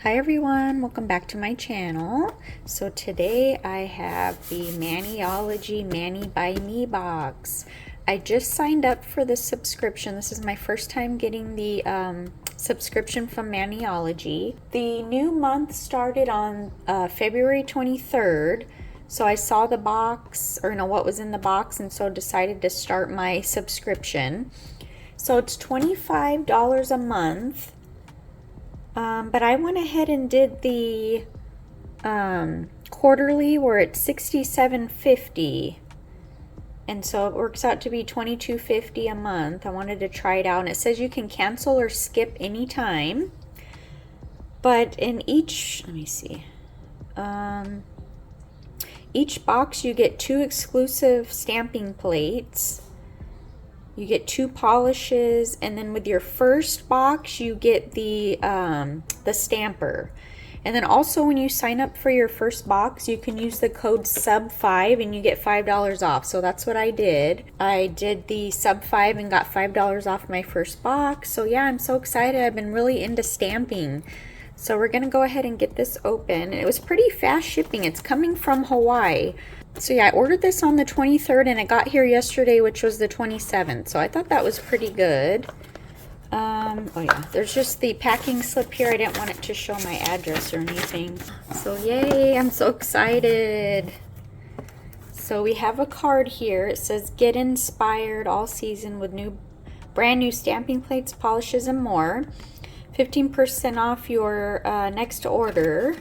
Hi everyone, welcome back to my channel. So today I have the Maniology Mani by Me box. I just signed up for the subscription. This is my first time getting the subscription from Maniology. The new month started on February 23rd. So I saw the box, or no, what was in the box, and so decided to start my subscription. So it's $25 a month. But I went ahead and did the quarterly where it's $67.50, and so it works out to be $22.50 a month. I wanted to try it out, and it says you can cancel or skip anytime. But in each, let me see, each box you get 2 exclusive stamping plates. You get 2 polishes, and then with your first box you get the stamper. And then also when you sign up for your first box, you can use the code SUB5 and you get $5 off. So that's what I did. I did the SUB5 and got $5 off my first box. So yeah, I'm so excited. I've been really into stamping. So we're gonna go ahead and get this open. It was pretty fast shipping. It's coming from Hawaii. So yeah, I ordered this on the 23rd and it got here yesterday, which was the 27th. So I thought that was pretty good. Oh yeah, there's just the packing slip here. I didn't want it to show my address or anything. So yay, I'm so excited. So we have a card here. It says, "Get inspired all season with brand new stamping plates, polishes, and more. 15% off your next order."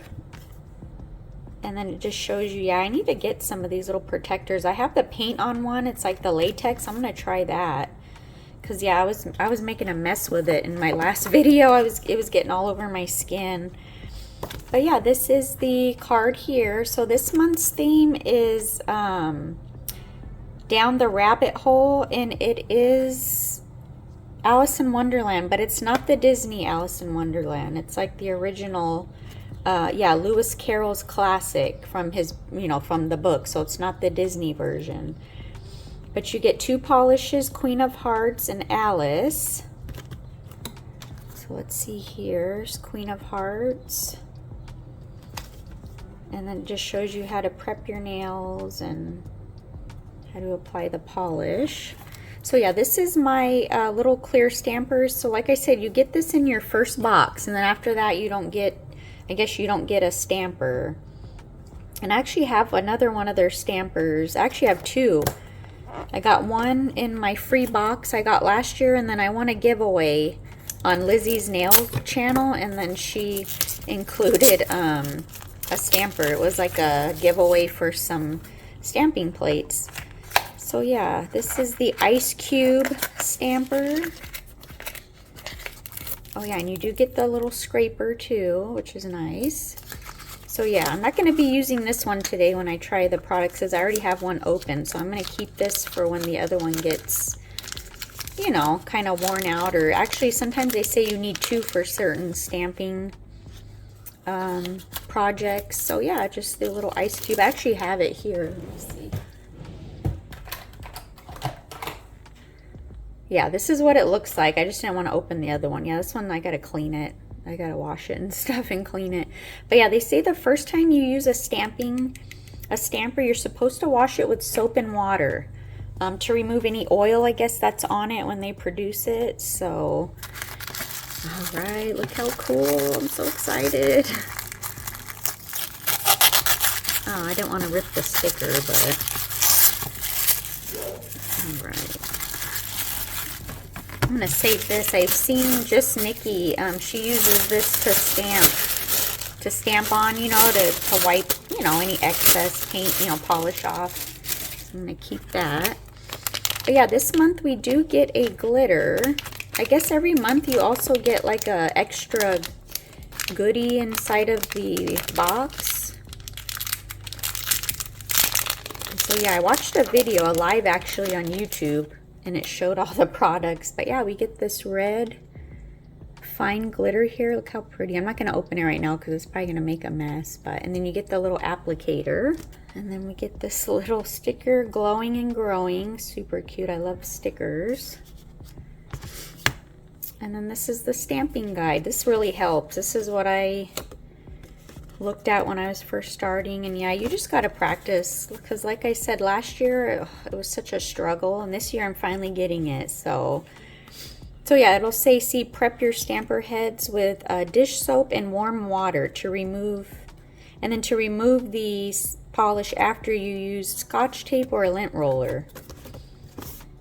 And then it just shows you, yeah, I need to get some of these little protectors. I have the paint on one. It's like the latex. I'm gonna try that. Cause yeah, I was making a mess with it in my last video. It was getting all over my skin. But yeah, this is the card here. So this month's theme is Down the Rabbit Hole, and it is Alice in Wonderland, but it's not the Disney Alice in Wonderland. It's like the original, yeah, Lewis Carroll's classic from his, from the book. So it's not the Disney version. But you get 2 polishes, Queen of Hearts and Alice. So let's see, here's Queen of Hearts. And then it just shows you how to prep your nails and how to apply the polish. So yeah, this is my little clear stampers. So like I said, you get this in your first box, and then after that you don't get, I guess you don't get a stamper. And I actually have another one of their stampers. I actually have 2. I got one in my free box I got last year, and then I won a giveaway on Lizzie's Nail channel, and then she included a stamper. It was like a giveaway for some stamping plates. So yeah, this is the Ice Cube stamper. Oh yeah, and you do get the little scraper too, which is nice. So yeah, I'm not going to be using this one today when I try the products, because I already have one open. So I'm going to keep this for when the other one gets, kind of worn out. Or actually, sometimes they say you need 2 for certain stamping projects. So yeah, just the little Ice Cube. I actually have it here. Let me see. Yeah, this is what it looks like. I just didn't want to open the other one. Yeah, this one, I got to clean it. I gotta wash it and stuff and clean it. But yeah, they say the first time you use a stamper, you're supposed to wash it with soap and water to remove any oil, I guess, that's on it when they produce it. So, all right, look how cool. I'm so excited. Oh, I didn't want to rip the sticker, but all right. I'm going to save this. I've seen just Nikki, she uses this to stamp on, to wipe, any excess paint, polish off. So I'm going to keep that. But yeah, this month we do get a glitter. I guess every month you also get like a extra goodie inside of the box. So yeah, I watched a video, a live actually on YouTube, and it showed all the products. But yeah, we get this red fine glitter here. Look how pretty. I'm not going to open it right now because it's probably going to make a mess. And then you get the little applicator. And then we get this little sticker, glowing and growing. Super cute. I love stickers. And then this is the stamping guide. This really helps. This is what I looked at when I was first starting. And yeah, you just got to practice, because like I said, last year it was such a struggle, and this year I'm finally getting it. So yeah, it'll say, see, prep your stamper heads with dish soap and warm water to remove, and then to remove the polish after you use Scotch tape or a lint roller.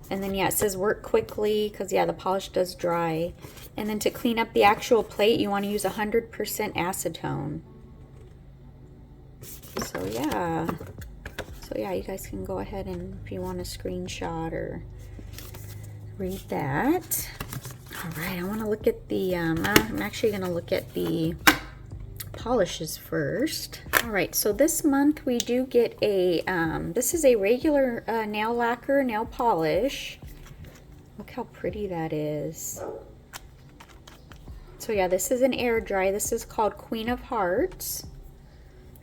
And then yeah, it says work quickly, because yeah, the polish does dry. And then to clean up the actual plate, you want to use 100% acetone. So yeah, you guys can go ahead and, if you want a screenshot or read that. All right, I want to look at the, I'm actually going to look at the polishes first. All right, so this month we do get a, this is a regular nail lacquer nail polish. Look how pretty that is. So yeah, this is an air dry. This is called Queen of Hearts.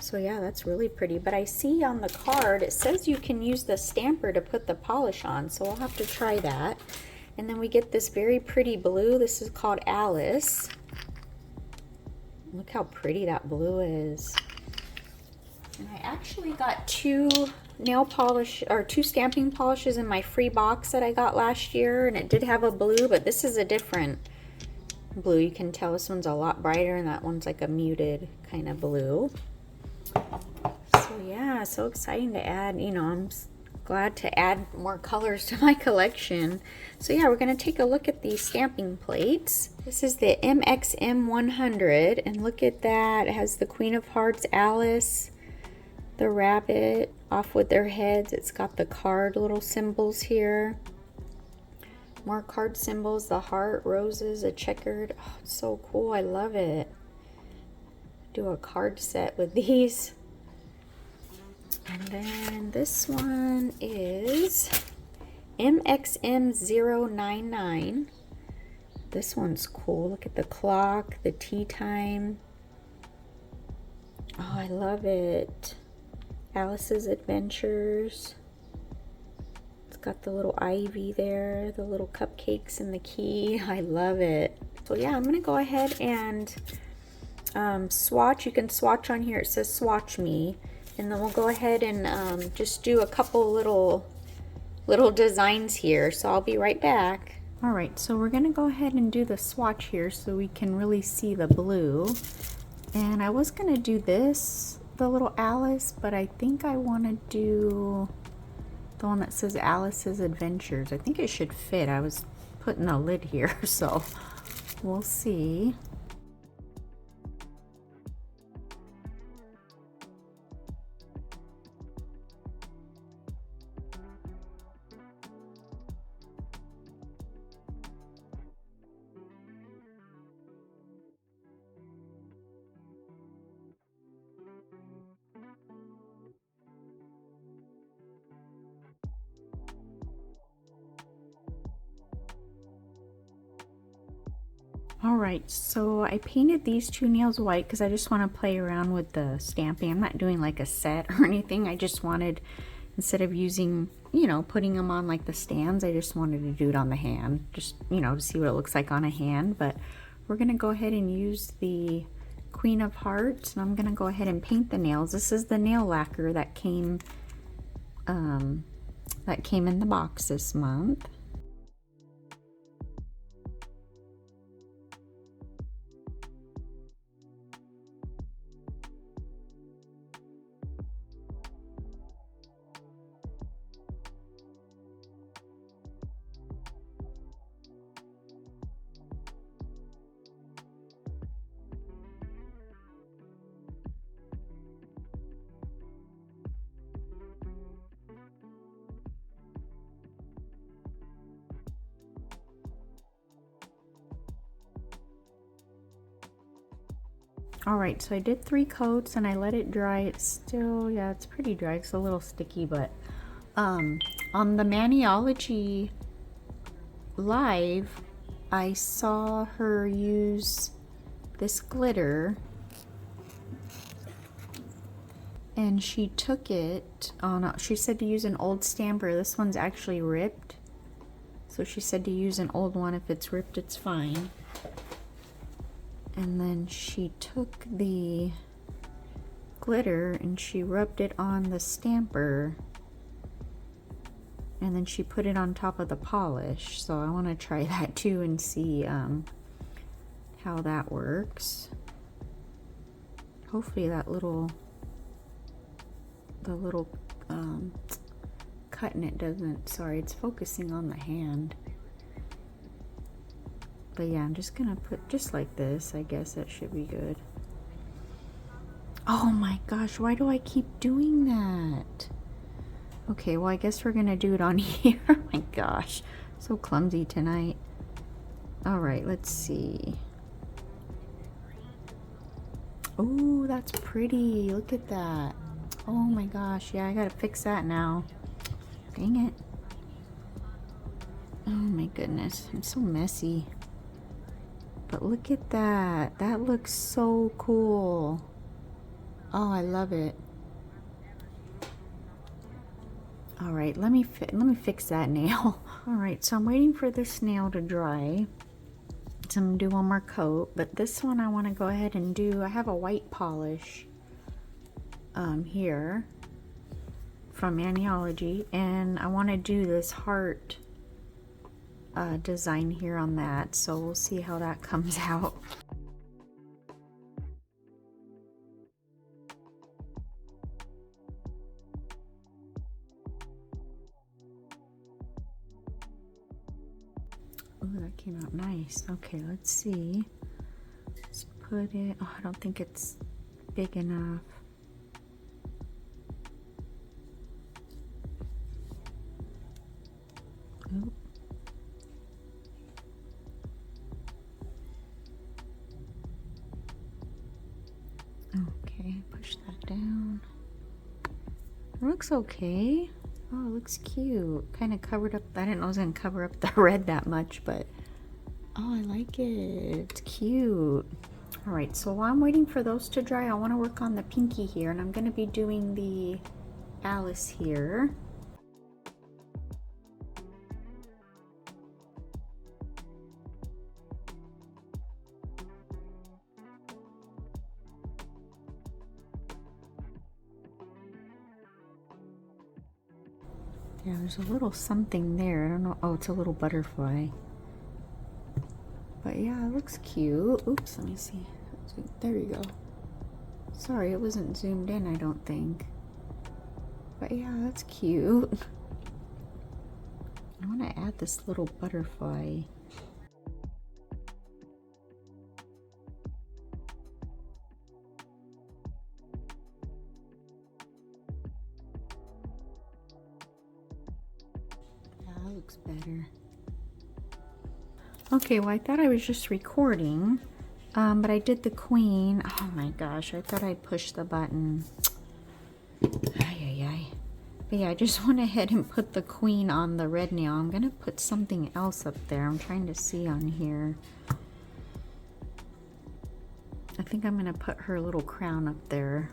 So yeah, that's really pretty. But I see on the card, it says you can use the stamper to put the polish on. So we'll have to try that. And then we get this very pretty blue. This is called Alice. Look how pretty that blue is. And I actually got two nail polish, or two stamping polishes in my free box that I got last year. And it did have a blue, but this is a different blue. You can tell this one's a lot brighter, and that one's like a muted kind of blue. So yeah, so exciting to add, you know, I'm glad to add more colors to my collection. So yeah, we're going to take a look at these stamping plates. This is the MXM 100, and look at that. It has the Queen of Hearts, Alice, the rabbit off with their heads. It's got the card little symbols here. More card symbols, the heart, roses, a checkered. Oh, it's so cool. I love it. Do a card set with these. And then this one is MXM 099. This one's cool. Look at the clock, the tea time. Oh, I love it. Alice's Adventures. It's got the little ivy there, the little cupcakes and the key. I love it. So yeah, I'm gonna go ahead and swatch. You can swatch on here. It says swatch me. And then we'll go ahead and just do a couple little designs here. So I'll be right back. All right, so we're gonna go ahead and do the swatch here so we can really see the blue. And I was gonna do this, the little Alice, but I think I wanna do the one that says Alice's Adventures. I think it should fit. I was putting a lid here, so we'll see. Alright, so I painted these two nails white because I just want to play around with the stamping. I'm not doing like a set or anything. I just wanted, instead of using, you know, putting them on like the stands, I just wanted to do it on the hand. Just, you know, to see what it looks like on a hand. But we're going to go ahead and use the Queen of Hearts, and I'm going to go ahead and paint the nails. This is the nail lacquer that came in the box this month. Alright, so I did 3 coats and I let it dry. It's still, yeah, it's pretty dry. It's a little sticky, but on the Maniology live, I saw her use this glitter, and she took it on, she said to use an old stamper. This one's actually ripped, So she said to use an old one. If it's ripped, it's fine. And then she took the glitter and she rubbed it on the stamper. And then she put it on top of the polish. So I want to try that too and see how that works. Hopefully that little cut in it doesn't, sorry, it's focusing on the hand. But yeah, I'm just gonna put just like this. I guess that should be good. Oh my gosh, why do I keep doing that? Okay, well I guess we're gonna do it on here. Oh my gosh, so clumsy tonight. All right, let's see. Oh, that's pretty. Look at that. Oh my gosh, yeah, I gotta fix that now. Dang it. Oh my goodness, I'm so messy. But look at that. That looks so cool. Oh, I love it. All right, let me fix that nail. All right, so I'm waiting for this nail to dry. So I'm gonna do one more coat, but this one I want to go ahead and do. I have a white polish here from Maniology, and I want to do this heart design here on that. So we'll see how that comes out. Oh, that came out nice. Okay, let's see. Let's put it. Oh, I don't think it's big enough. Oop. Okay, push that down. It looks okay. Oh, it looks cute. Kind of covered up. I didn't know it was going to cover up the red that much, but oh, I like it. It's cute. All right, so while I'm waiting for those to dry, I want to work on the pinky here, and I'm going to be doing the Alice here. Yeah, there's a little something there. I don't know. Oh, it's a little butterfly. But yeah, it looks cute. Oops, let me see. There you go. Sorry, it wasn't zoomed in, I don't think. But yeah, that's cute. I want to add this little butterfly. That looks better. Okay, well I thought I was just recording, but I did the queen. Oh my gosh, I thought I'd push the button. But yeah, I just went ahead and put the queen on the red nail. I'm gonna put something else up there. I'm trying to see on here. I think I'm gonna put her little crown up there.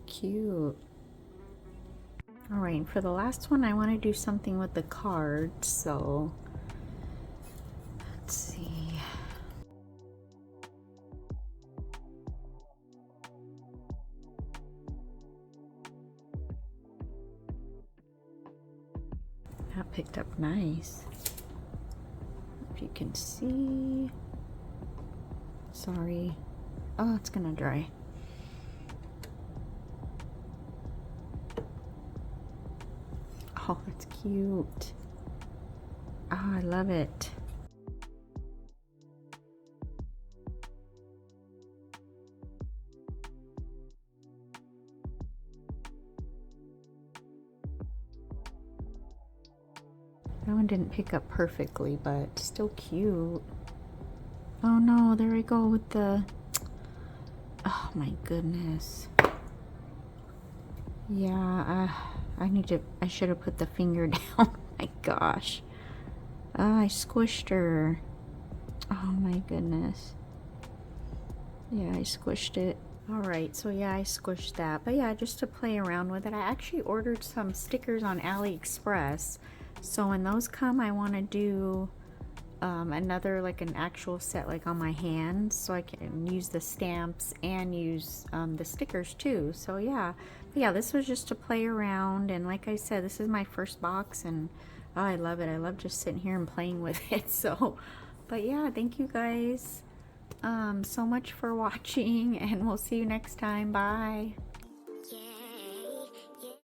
Cute. All right, for the last one, I want to do something with the cards. So let's see. That picked up nice. If you can see. Sorry. Oh, it's gonna dry. Oh, that's cute. Oh, I love it. That one didn't pick up perfectly, but still cute. Oh no, there we go with the... Oh my goodness. Yeah, I should have put the finger down. My gosh. I squished her. Oh my goodness. Yeah, I squished it. Alright, so yeah, I squished that. But yeah, just to play around with it, I actually ordered some stickers on AliExpress. So when those come, I want to do another, like an actual set, like on my hands, so I can use the stamps and use the stickers too. So yeah, but yeah, this was just to play around, and like I said, this is my first box, and oh, I love it. I love just sitting here and playing with it. So, but yeah, thank you guys so much for watching, and we'll see you next time. Bye.